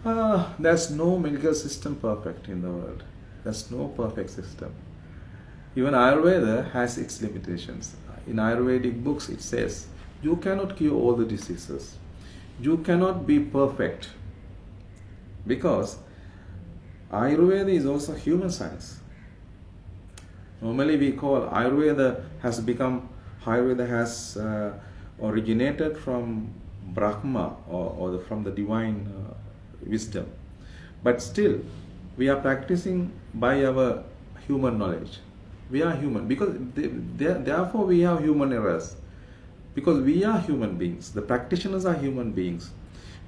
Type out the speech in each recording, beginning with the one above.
There's no medical system perfect in the world. There's no perfect system. Even Ayurveda has its limitations. In Ayurvedic books, it says you cannot cure all the diseases. You cannot be perfect because Ayurveda is also human science. Normally, we call Ayurveda has originated from Brahma or from the divine wisdom. But still, we are practicing by our human knowledge. We are human because therefore we have human errors. Because we are human beings, the practitioners are human beings.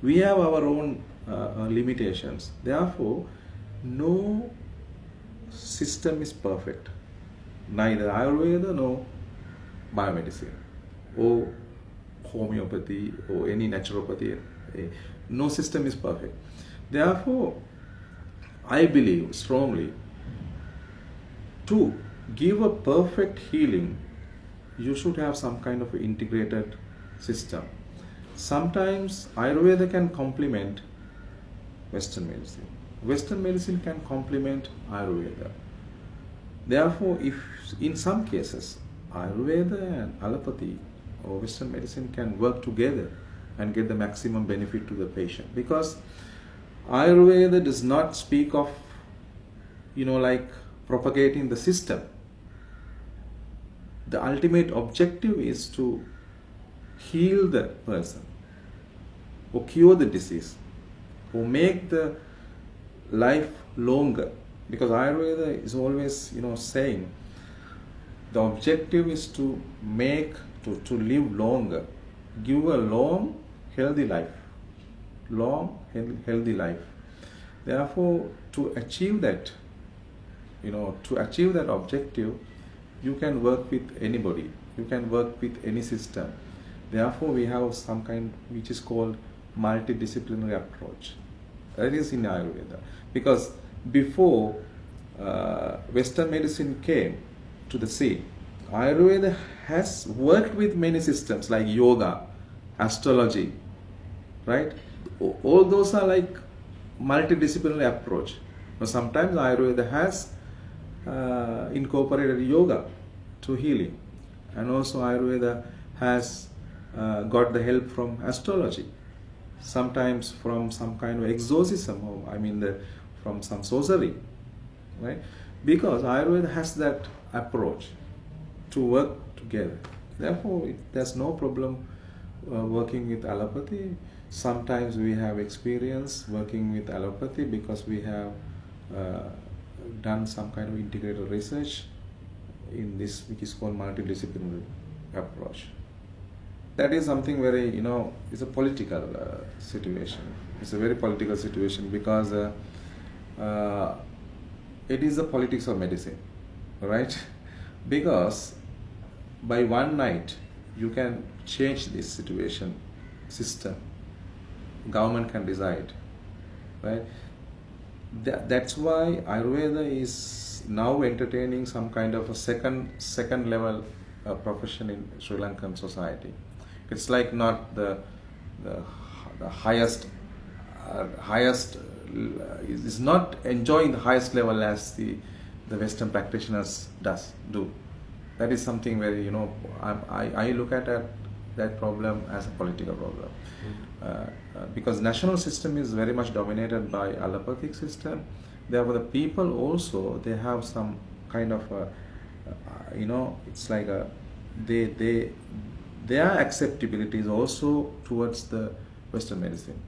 We have our own limitations. Therefore, no system is perfect. Neither Ayurveda nor biomedicine or homeopathy or any naturopathy. No system is perfect. Therefore, I believe strongly to give a perfect healing, you should have some kind of integrated system. Sometimes Ayurveda can complement Western medicine. Western medicine can complement Ayurveda. Therefore, if in some cases Ayurveda and allopathy or Western medicine can work together and get the maximum benefit to the patient, because Ayurveda does not speak of, like propagating the system. The ultimate objective is to heal the person or cure the disease or make the life longer, because Ayurveda is always saying the objective is to to live longer, give a long healthy life. Therefore, to achieve that objective, you can work with anybody, you can work with any system. Therefore, we have some kind which is called multidisciplinary approach. That is in Ayurveda. Because before Western medicine came to the scene, Ayurveda has worked with many systems like yoga, astrology, right? All those are like multidisciplinary approach. Now, sometimes Ayurveda has incorporated yoga to healing, and also Ayurveda has got the help from astrology, sometimes from some kind of exorcism, or from some sorcery, right? Because Ayurveda has that approach to work together. Therefore, there's no problem working with allopathy. Sometimes we have experience working with allopathy because we have done some kind of integrated research in this, which is called multidisciplinary approach. That is something very, it's a political situation. It's a very political situation because it is the politics of medicine, right? Because by one night you can change this system. Government can decide, right? That's why Ayurveda is now entertaining some kind of a second level profession in Sri Lankan society. It's like not the highest is not enjoying the highest level as the Western practitioners do. That is something very, I look at that problem as a political problem. Because national system is very much dominated by allopathic system. Therefore, the people also, they have some kind of it's like their acceptability is also towards the Western medicine.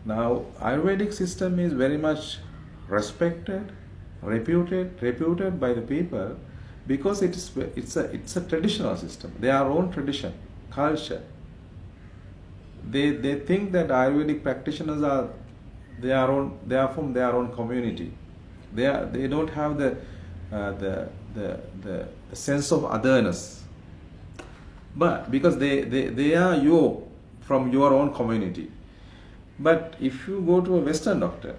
Now, Ayurvedic system is very much respected, reputed by the people because it's a traditional system. Their own tradition, culture. They think that Ayurvedic practitioners are from their own community. They don't have the sense of otherness. But because they are from your own community. But if you go to a Western doctor,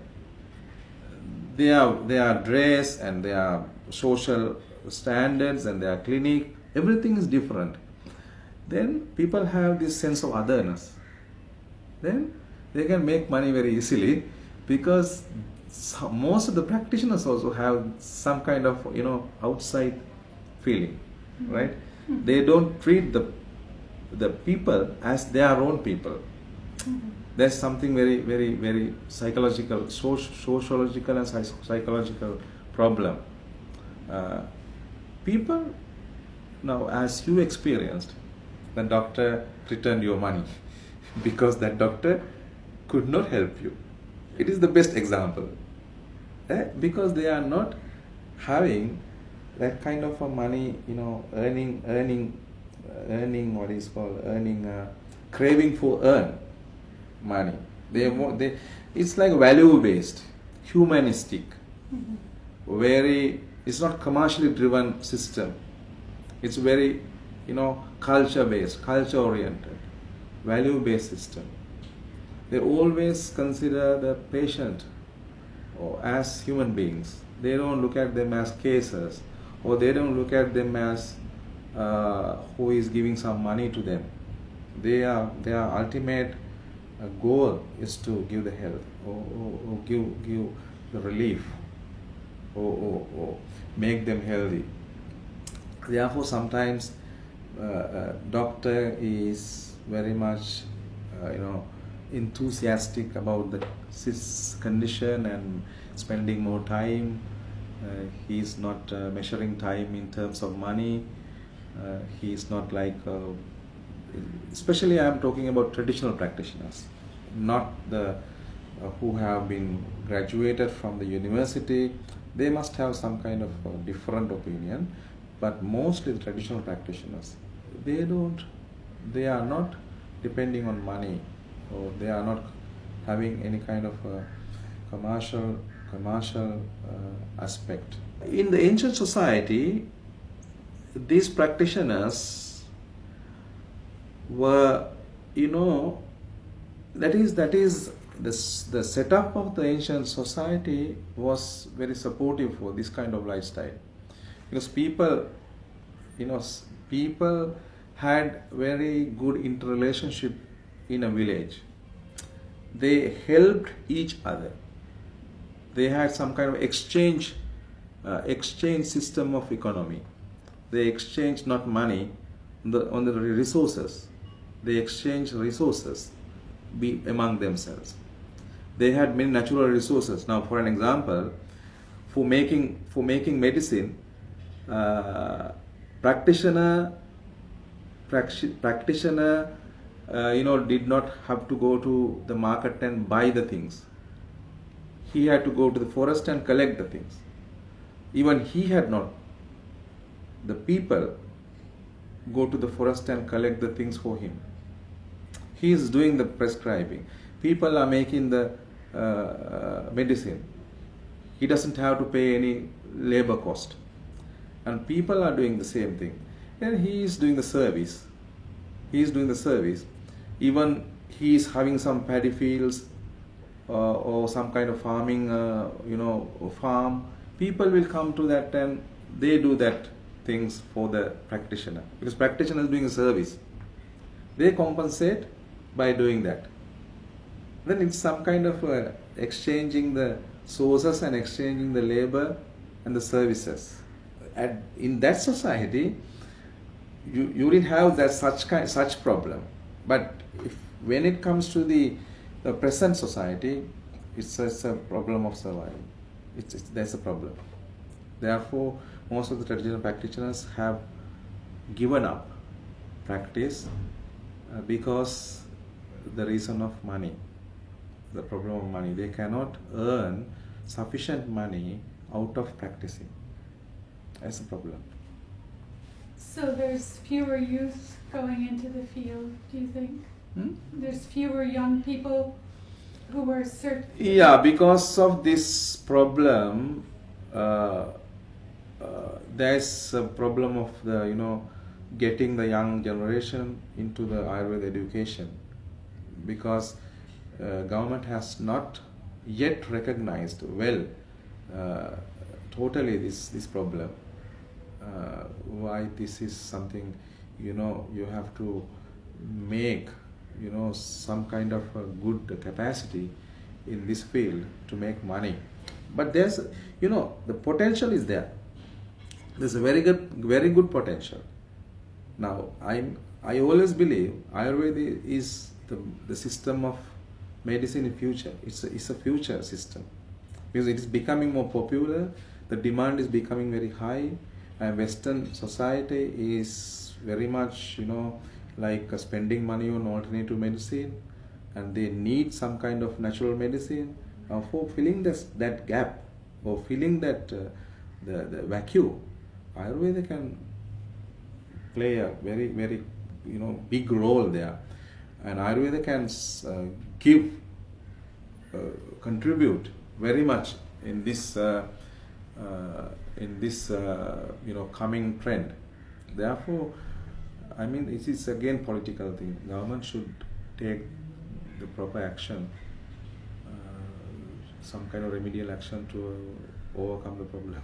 their dress and their social standards and their clinic, everything is different. Then people have this sense of otherness. Then they can make money very easily because most of the practitioners also have some kind of outside feeling, right? They don't treat the people as their own people. There's something very very very psychological, sociological and psychological problem. uh, People, now as you experienced, the doctor returned your money because that doctor could not help you. It is the best example, because they are not having that kind of a money, earning what is called earning, craving for earn money. They it's like value based, humanistic, very, it's not commercially driven system. It's very culture based, culture oriented, value based system. They always consider the patient or as human beings. They don't look at them as cases, or they don't look at them as who is giving some money to them. Their ultimate goal is to give the health, or give the relief, or make them healthy. Therefore, sometimes doctor is very much enthusiastic about his condition and spending more time. He is not measuring time in terms of money. He is not like, especially I am talking about traditional practitioners, not the who have been graduated from the university. They must have some kind of different opinion, but mostly the traditional practitioners, they are not depending on money, or they are not having any kind of commercial aspect. In the ancient society, these practitioners were, that is the setup of the ancient society was very supportive for this kind of lifestyle, because people had very good interrelationship in a village. They helped each other. They had some kind of exchange system of economy. They exchanged not money on the resources. They exchanged resources among themselves. They had many natural resources. Now, for an example, for making medicine, practitioner did not have to go to the market and buy the things. He had to go to the forest and collect the things. Even he had not. The people go to the forest and collect the things for him. He is doing the prescribing. People are making the medicine. He doesn't have to pay any labor cost. And people are doing the same thing. And he is doing the service. Even he is having some paddy fields, or some kind of farming, farm. People will come to that and they do that things for the practitioner, because practitioner is doing a service. They compensate by doing that. Then it's some kind of exchanging the sources and exchanging the labor and the services. In that society, you didn't have that such problem. But when it comes to the present society, it's a problem of survival. There's a problem. Therefore, most of the traditional practitioners have given up practice because the reason of money, the problem of money. They cannot earn sufficient money out of practicing. That's a problem. So there's fewer youth going into the field, do you think? There's fewer young people who are certain. Yeah, because of this problem, there's a problem of the getting the young generation into the Ayurveda education, because government has not yet recognized well totally this problem. Why this is something, you have to make some kind of a good capacity in this field to make money. But there's, the potential is there. There's a very good potential. Now, I always believe Ayurveda is the system of medicine in future. It's a future system because it is becoming more popular. The demand is becoming very high, and Western society is very much, like spending money on alternative medicine, and they need some kind of natural medicine for filling that gap or filling that the vacuum. Ayurveda can play a very big role there, and Ayurveda can contribute very much in this coming trend. Therefore, I mean, it is again political thing. Government should take the proper action, some kind of remedial action to overcome the problem.